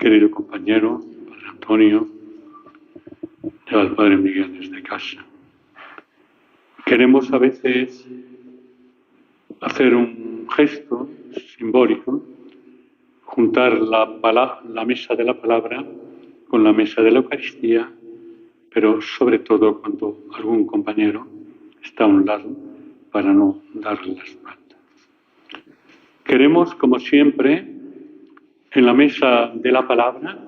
querido compañero, Padre Antonio, y al Padre Miguel desde casa. Queremos a veces hacer un gesto simbólico, juntar la mesa de la palabra con la mesa de la Eucaristía, pero sobre todo cuando algún compañero está a un lado para no darle la espalda. Queremos, como siempre, en la mesa de la palabra,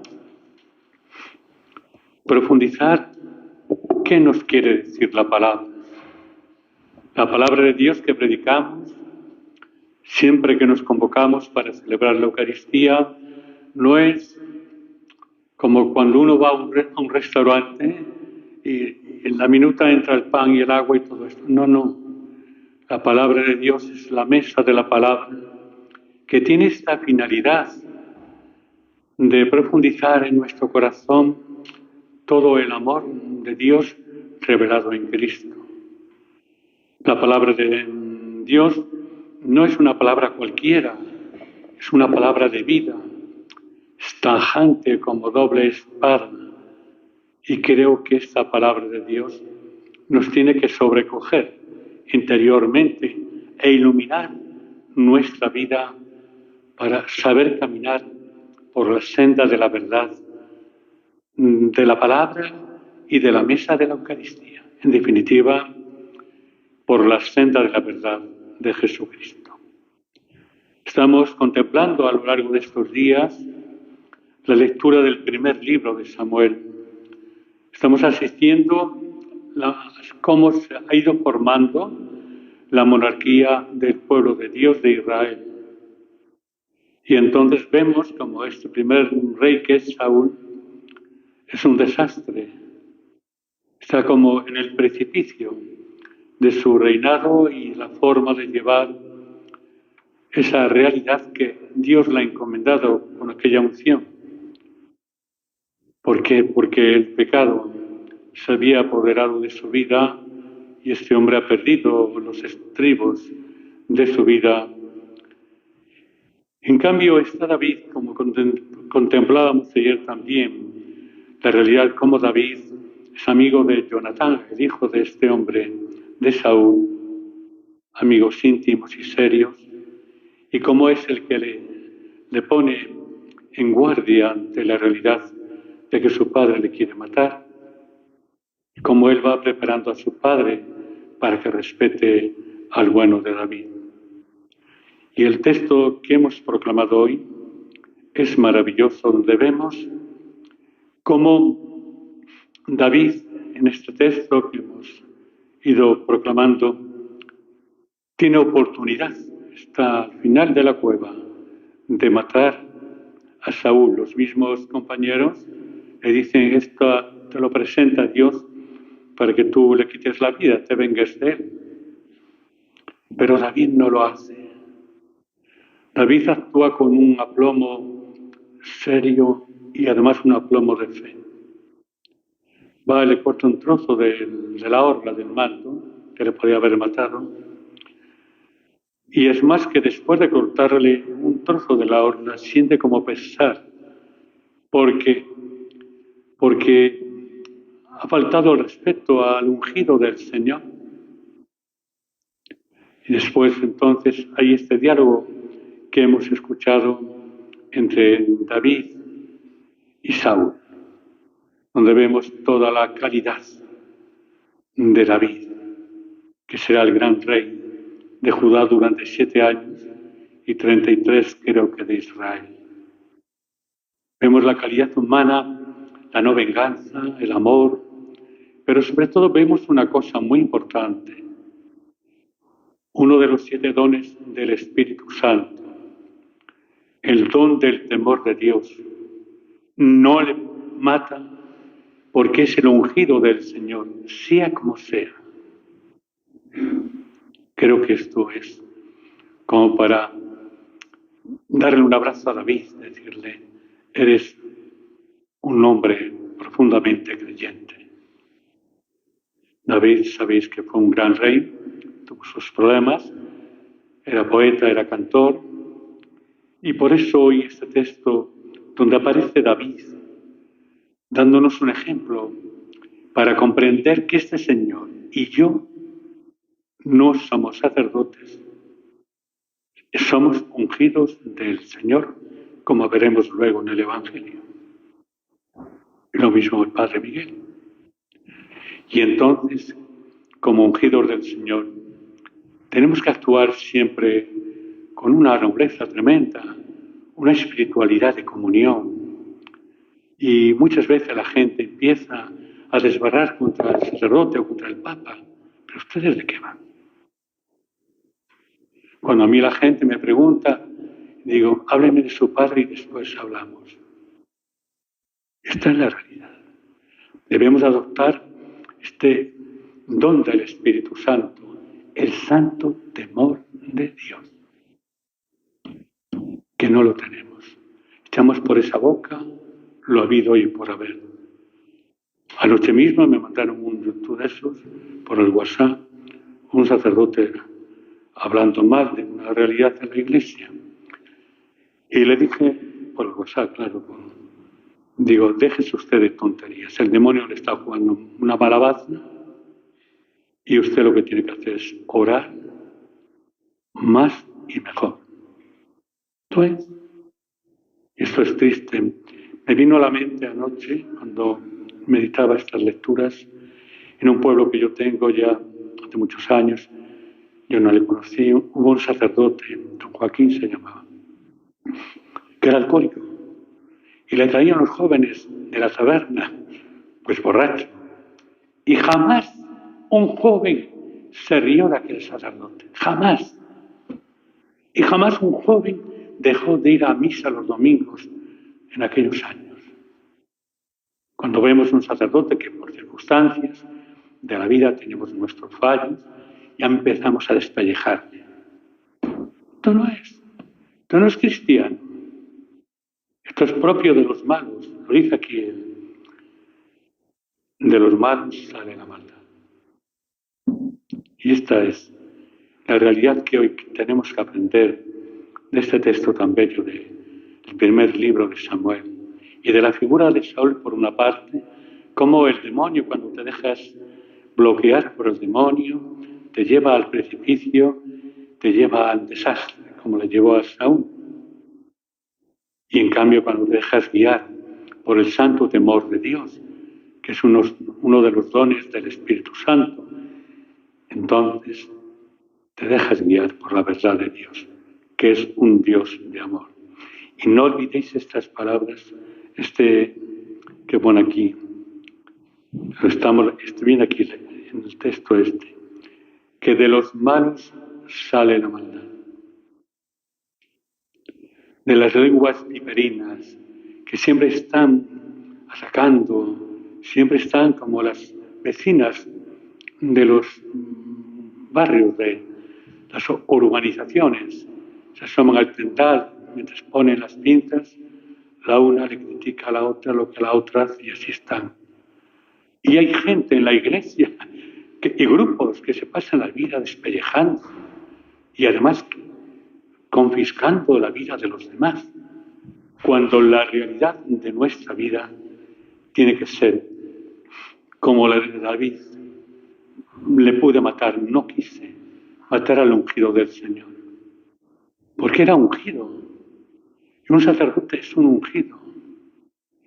profundizar qué nos quiere decir la palabra. La palabra de Dios que predicamos, siempre que nos convocamos para celebrar la Eucaristía, no es como cuando uno va a un restaurante y en la minuta entra el pan y el agua y todo esto. No, no. La palabra de Dios es la mesa de la palabra que tiene esta finalidad de profundizar en nuestro corazón todo el amor de Dios revelado en Cristo. La palabra de Dios no es una palabra cualquiera, es una palabra de vida, es tajante como doble espada. Y creo que esta palabra de Dios nos tiene que sobrecoger interiormente e iluminar nuestra vida para saber caminar por la senda de la verdad, de la palabra y de la mesa de la Eucaristía. En definitiva, por la senda de la verdad de Jesucristo. Estamos contemplando a lo largo de estos días la lectura del primer libro de Samuel. Estamos asistiendo a cómo se ha ido formando la monarquía del pueblo de Dios de Israel. Y entonces vemos como este primer rey, que es Saúl, es un desastre. Está como en el precipicio de su reinado y la forma de llevar esa realidad que Dios le ha encomendado con aquella unción. ¿Por qué? Porque el pecado se había apoderado de su vida y este hombre ha perdido los estribos de su vida. En cambio está David, como contemplábamos ayer también, la realidad como David es amigo de Jonatán, el hijo de este hombre, de Saúl, amigos íntimos y serios, y cómo es el que le pone en guardia ante la realidad de que su padre le quiere matar, y cómo él va preparando a su padre para que respete al bueno de David. Y el texto que hemos proclamado hoy es maravilloso, donde vemos cómo David, en este texto que hemos ido proclamando, tiene oportunidad, está al final de la cueva, de matar a Saúl. Los mismos compañeros le dicen: esto te lo presenta Dios para que tú le quites la vida, te vengues de él. Pero David no lo hace. David actúa con un aplomo serio y además un aplomo de fe. Va y le corta un trozo de la orla del manto, que le podía haber matado. Y es más que después de cortarle un trozo de la orla, siente como pesar, porque ha faltado el respeto al ungido del Señor. Y después entonces hay este diálogo que hemos escuchado entre David y Saúl, donde vemos toda la calidad de David, que será el gran rey de Judá durante 7 años y 33 creo que de Israel. Vemos la calidad humana, la no venganza, el amor, pero sobre todo vemos una cosa muy importante, uno de los 7 dones del Espíritu Santo, el don del temor de Dios. No le mata porque es el ungido del Señor, sea como sea. Creo que esto es como para darle un abrazo a David, decirle: eres un hombre profundamente creyente. David, sabéis que fue un gran rey, tuvo sus problemas, era poeta, era cantor, y por eso hoy este texto donde aparece David, dándonos un ejemplo para comprender que este Señor y yo no somos sacerdotes, somos ungidos del Señor, como veremos luego en el Evangelio. Y lo mismo el Padre Miguel. Y entonces, como ungidos del Señor, tenemos que actuar siempre con una nobleza tremenda, una espiritualidad de comunión. Y muchas veces la gente empieza a desbarrar contra el sacerdote o contra el Papa. ¿Pero ustedes de qué van? Cuando a mí la gente me pregunta, digo, hábleme de su Padre y después hablamos. Esta es la realidad. Debemos adoptar este don del Espíritu Santo, el santo temor de Dios, que no lo tenemos. Echamos por esa boca lo habido y por haber. Anoche mismo me mandaron un YouTube de esos por el WhatsApp, un sacerdote hablando mal de una realidad de la Iglesia. Y le dije, por el WhatsApp, claro, digo, déjese usted de tonterías. El demonio le está jugando una mala y usted lo que tiene que hacer es orar más y mejor. Esto es triste. Me vino a la mente anoche, cuando meditaba estas lecturas, en un pueblo que yo tengo ya hace muchos años. Yo no le conocí. Hubo un sacerdote, don Joaquín se llamaba, que era alcohólico. Y le traían los jóvenes de la taberna, pues borracho. Y jamás un joven se rió de aquel sacerdote. Jamás. Y jamás un joven dejó de ir a misa los domingos en aquellos años. Cuando vemos un sacerdote que por circunstancias de la vida tenemos nuestros fallos, ya empezamos a despellejarle. Esto no es cristiano. Esto es propio de los malos. Lo dice aquí de los malos sale la maldad. Y esta es la realidad que hoy tenemos que aprender de este texto tan bello del primer libro de Samuel y de la figura de Saúl por una parte, como el demonio, cuando te dejas bloquear por el demonio, te lleva al precipicio, te lleva al desastre, como le llevó a Saúl. Y en cambio, cuando te dejas guiar por el santo temor de Dios, que es uno de los dones del Espíritu Santo, entonces te dejas guiar por la verdad de Dios, que es un Dios de amor. Y no olvidéis estas palabras, que pone aquí, viene aquí en el texto que de los malos sale la maldad. De las lenguas viperinas, que siempre están atacando, siempre están como las vecinas de los barrios, de las urbanizaciones, se asoman al tendal mientras ponen las pinzas, la una le critica a la otra lo que la otra hace y así están. Y hay gente en la iglesia y grupos que se pasan la vida despellejando y además confiscando la vida de los demás, cuando la realidad de nuestra vida tiene que ser como la de David. Le pude matar, no quise matar al ungido del Señor, porque era ungido. Y un sacerdote es un ungido.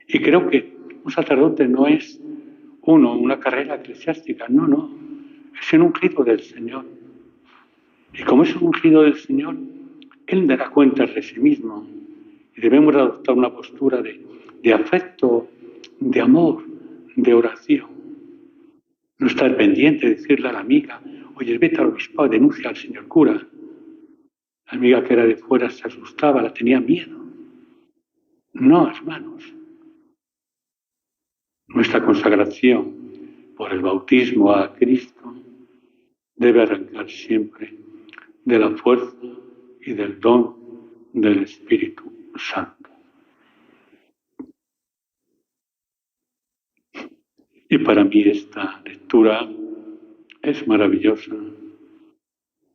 Y creo que un sacerdote no es una carrera eclesiástica, no, es un ungido del Señor. Y como es un ungido del Señor, Él dará cuentas de sí mismo. Y debemos adoptar una postura de afecto, de amor, de oración. No estar pendiente de decirle a la amiga, oye, vete al obispado, denuncia al señor cura. La amiga que era de fuera se asustaba, la tenía miedo. No, hermanos. Nuestra consagración por el bautismo a Cristo debe arrancar siempre de la fuerza y del don del Espíritu Santo. Y para mí esta lectura es maravillosa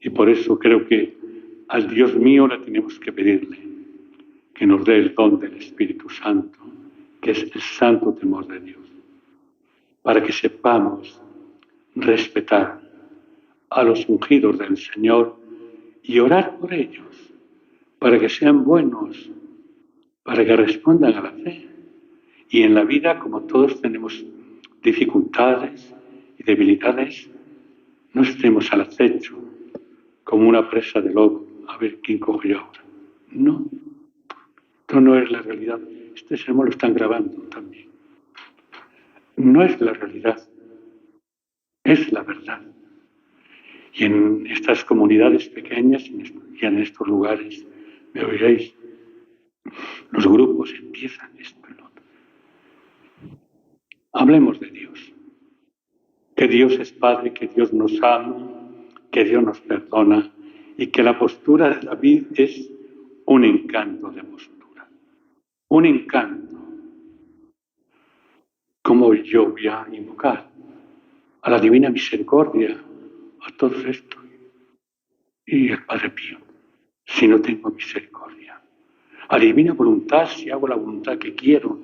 y por eso creo que al Dios mío le tenemos que pedirle que nos dé el don del Espíritu Santo, que es el santo temor de Dios, para que sepamos respetar a los ungidos del Señor y orar por ellos, para que sean buenos, para que respondan a la fe. Y en la vida, como todos tenemos dificultades y debilidades, no estemos al acecho como una presa de lobo, a ver quién coge ahora. No, esto no es la realidad. Este sermón lo están grabando también. No es la realidad, es la verdad. Y en estas comunidades pequeñas y en estos lugares, me oiréis, los grupos empiezan esto y lo otro. Hablemos de Dios. Que Dios es Padre, que Dios nos ama, que Dios nos perdona y que la postura de David es un encanto de postura. Un encanto. ¿Cómo yo voy a invocar a la divina misericordia, a todos estos y el Padre Pío, si no tengo misericordia? A la divina voluntad, si hago la voluntad que quiero,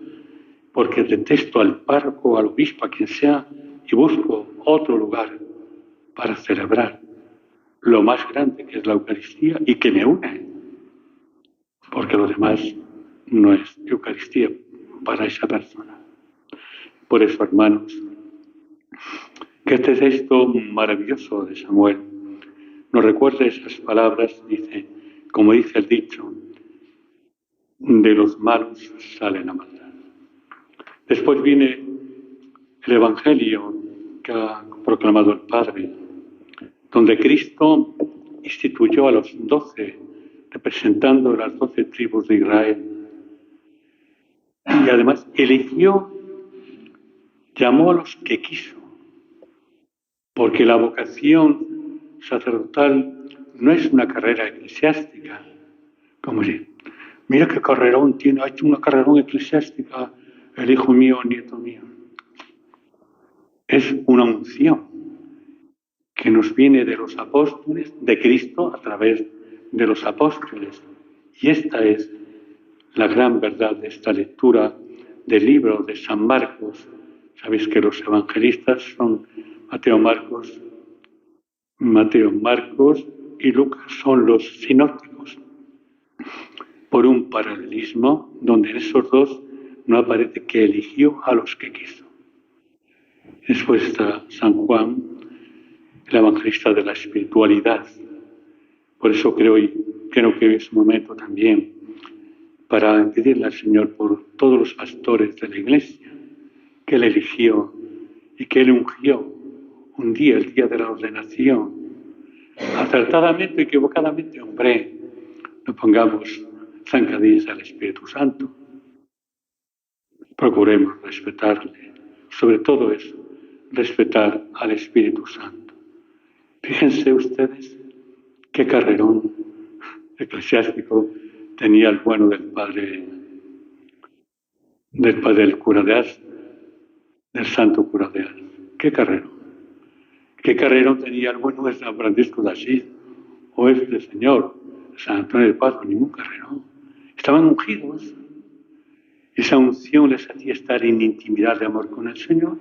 porque detesto al párroco, al obispo, a quien sea, y busco otro lugar para celebrar lo más grande que es la Eucaristía y que me une, porque lo demás no es Eucaristía para esa persona. Por eso, hermanos, que este texto maravilloso de Samuel nos recuerde esas palabras, dice, como dice el dicho, de los malos sale la maldad. Después viene el Evangelio que ha proclamado el Padre, donde Cristo instituyó a los 12, representando las 12 tribus de Israel. Y además eligió, llamó a los que quiso, porque la vocación sacerdotal no es una carrera eclesiástica, como si, mira qué carrerón tiene, ha hecho una carrerón eclesiástica el hijo mío o nieto mío. Es una unción que nos viene de los apóstoles, de Cristo a través de los apóstoles. Y esta es la gran verdad de esta lectura del libro de San Marcos. Sabéis que los evangelistas son Mateo, Marcos y Lucas son los sinópticos, por un paralelismo donde en esos dos no aparece que eligió a los que quiso. Después está San Juan, el evangelista de la espiritualidad. Por eso creo que hoy es un momento también para pedirle al Señor por todos los pastores de la Iglesia, que Él eligió y que Él ungió un día, el día de la ordenación, acertadamente o equivocadamente, hombre, no pongamos zancadillas al Espíritu Santo. Procuremos respetarle, sobre todo eso, respetar al Espíritu Santo. Fíjense ustedes qué carrerón eclesiástico tenía el bueno del cura de Ars, del santo cura de Ars. Qué carrerón tenía el bueno de San Francisco de Asís, o este señor, San Antonio de Padua, ningún carrerón. Estaban ungidos. Esa unción les hacía estar en intimidad de amor con el Señor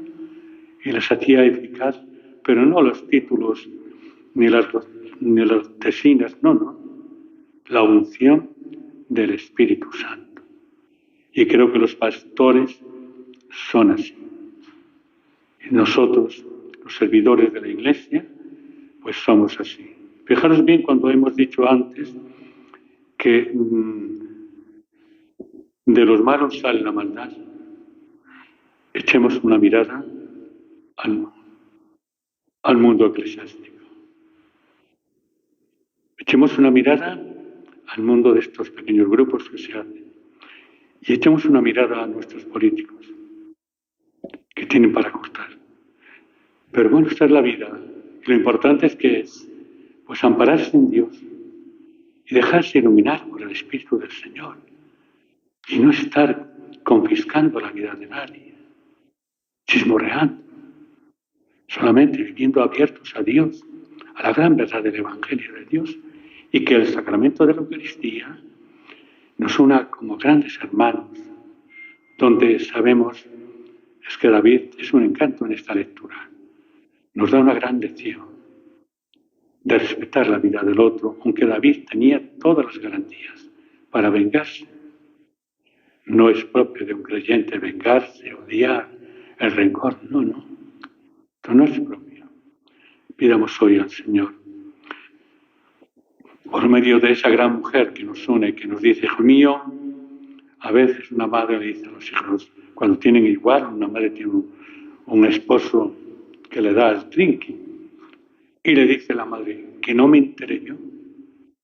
y les hacía eficaz, pero no los títulos ni las tesinas, no. La unción del Espíritu Santo. Y creo que los pastores son así. Y nosotros, los servidores de la Iglesia, pues somos así. Fijaros bien cuando hemos dicho antes que de los malos sale la maldad. Echemos una mirada al mundo eclesiástico. Echemos una mirada al mundo de estos pequeños grupos que se hacen. Y echemos una mirada a nuestros políticos, que tienen para cortar. Pero bueno, esta es la vida. Y lo importante es que pues ampararse en Dios y dejarse iluminar por el Espíritu del Señor. Y no estar confiscando la vida de nadie, chismorreando, solamente viviendo abiertos a Dios, a la gran verdad del Evangelio de Dios, y que el sacramento de la Eucaristía nos una como grandes hermanos, donde sabemos es que David es un encanto en esta lectura. Nos da una gran lección de respetar la vida del otro, aunque David tenía todas las garantías para vengarse. No es propio de un creyente vengarse, odiar, el rencor, no. Esto no es propio. Pidamos hoy al Señor, por medio de esa gran mujer que nos une, que nos dice, hijo mío, a veces una madre le dice a los hijos, cuando tienen igual, una madre tiene un esposo que le da el trinqui, y le dice a la madre, que no me enteré yo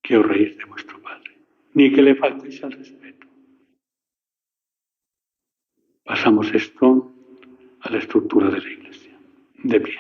que os reís de vuestro padre, ni que le faltéis al respeto. Pasamos esto a la estructura de la Iglesia. De pie.